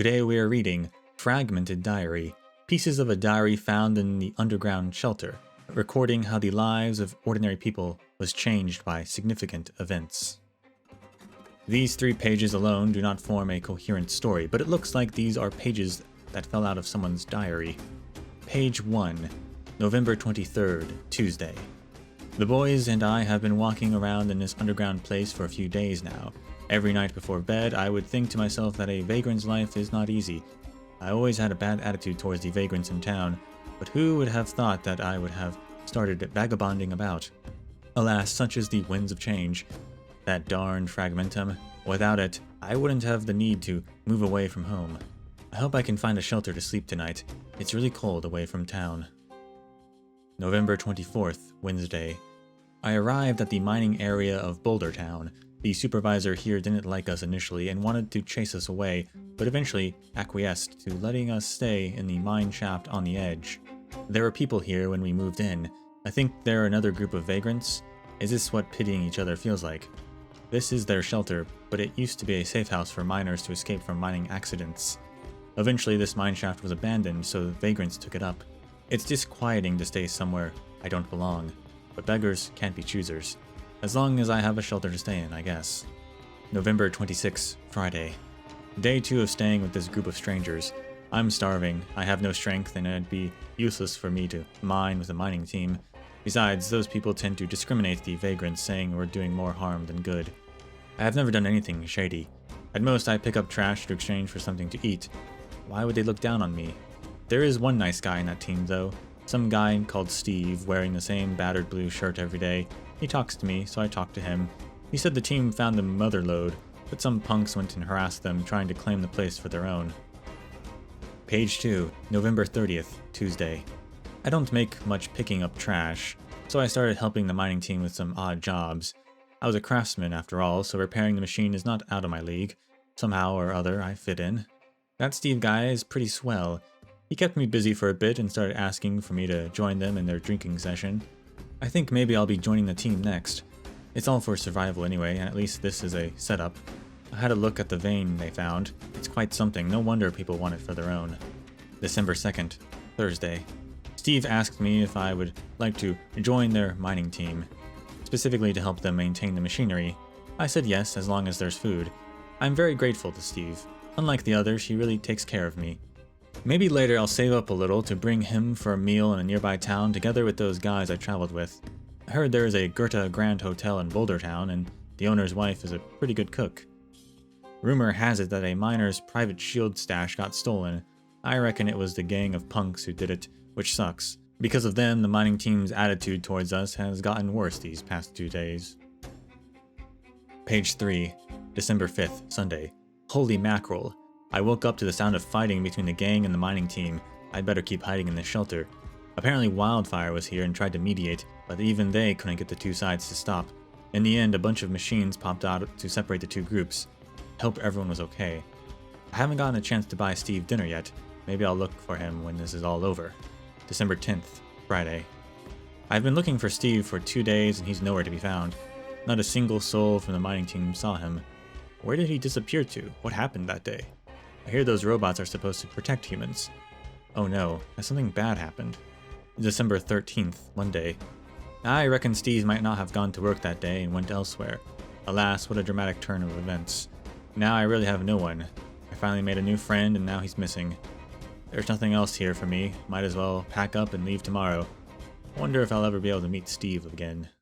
Today we are reading Fragmented Diary, pieces of a diary found in the underground shelter, recording how the lives of ordinary people was changed by significant events. These 3 pages alone do not form a coherent story, but it looks like these are pages that fell out of someone's diary. Page 1, November 23rd, Tuesday. The boys and I have been walking around in this underground place for a few days now. Every night before bed, I would think to myself that a vagrant's life is not easy. I always had a bad attitude towards the vagrants in town, but who would have thought that I would have started vagabonding about? Alas, such is the winds of change. That darned fragmentum. Without it, I wouldn't have the need to move away from home. I hope I can find a shelter to sleep tonight. It's really cold away from town. November 24th, Wednesday. I arrived at the mining area of Boulder Town. The supervisor here didn't like us initially and wanted to chase us away, but eventually acquiesced to letting us stay in the mine shaft on the edge. There were people here when we moved in. I think they're another group of vagrants. Is this what pitying each other feels like? This is their shelter, but it used to be a safe house for miners to escape from mining accidents. Eventually this mine shaft was abandoned, so the vagrants took it up. It's disquieting to stay somewhere I don't belong, but beggars can't be choosers. As long as I have a shelter to stay in, I guess. November 26, Friday. Day 2 of staying with this group of strangers. I'm starving, I have no strength, and it'd be useless for me to mine with a mining team. Besides, those people tend to discriminate the vagrants, saying we're doing more harm than good. I have never done anything shady. At most, I pick up trash to exchange for something to eat. Why would they look down on me? There is one nice guy in that team, though. Some guy called Steve, wearing the same battered blue shirt every day. He talks to me, so I talk to him. He said the team found the mother lode, but some punks went and harassed them, trying to claim the place for their own. Page 2, November 30th, Tuesday. I don't make much picking up trash, so I started helping the mining team with some odd jobs. I was a craftsman after all, so repairing the machine is not out of my league. Somehow or other, I fit in. That Steve guy is pretty swell. He kept me busy for a bit and started asking for me to join them in their drinking session. I think maybe I'll be joining the team next. It's all for survival anyway, and at least this is a setup. I had a look at the vein they found. It's quite something, no wonder people want it for their own. December 2nd, Thursday. Steve asked me if I would like to join their mining team, specifically to help them maintain the machinery. I said yes, as long as there's food. I'm very grateful to Steve. Unlike the others, he really takes care of me. Maybe later I'll save up a little to bring him for a meal in a nearby town together with those guys I traveled with. I heard there is a Goethe Grand Hotel in Boulder Town, and the owner's wife is a pretty good cook. Rumor has it that a miner's private shield stash got stolen. I reckon it was the gang of punks who did it, which sucks. Because of them, the mining team's attitude towards us has gotten worse these past 2 days. Page 3, December 5th, Sunday. Holy mackerel. I woke up to the sound of fighting between the gang and the mining team. I'd better keep hiding in this shelter. Apparently Wildfire was here and tried to mediate, but even they couldn't get the 2 sides to stop. In the end, a bunch of machines popped out to separate the 2 groups. I hope everyone was okay. I haven't gotten a chance to buy Steve dinner yet. Maybe I'll look for him when this is all over. December 10th, Friday. I've been looking for Steve for 2 days and he's nowhere to be found. Not a single soul from the mining team saw him. Where did he disappear to? What happened that day? I hear those robots are supposed to protect humans. Oh no, has something bad happened? December 13th, Monday. I reckon Steve might not have gone to work that day and went elsewhere. Alas, what a dramatic turn of events. Now I really have no one. I finally made a new friend and now he's missing. There's nothing else here for me. Might as well pack up and leave tomorrow. I wonder if I'll ever be able to meet Steve again.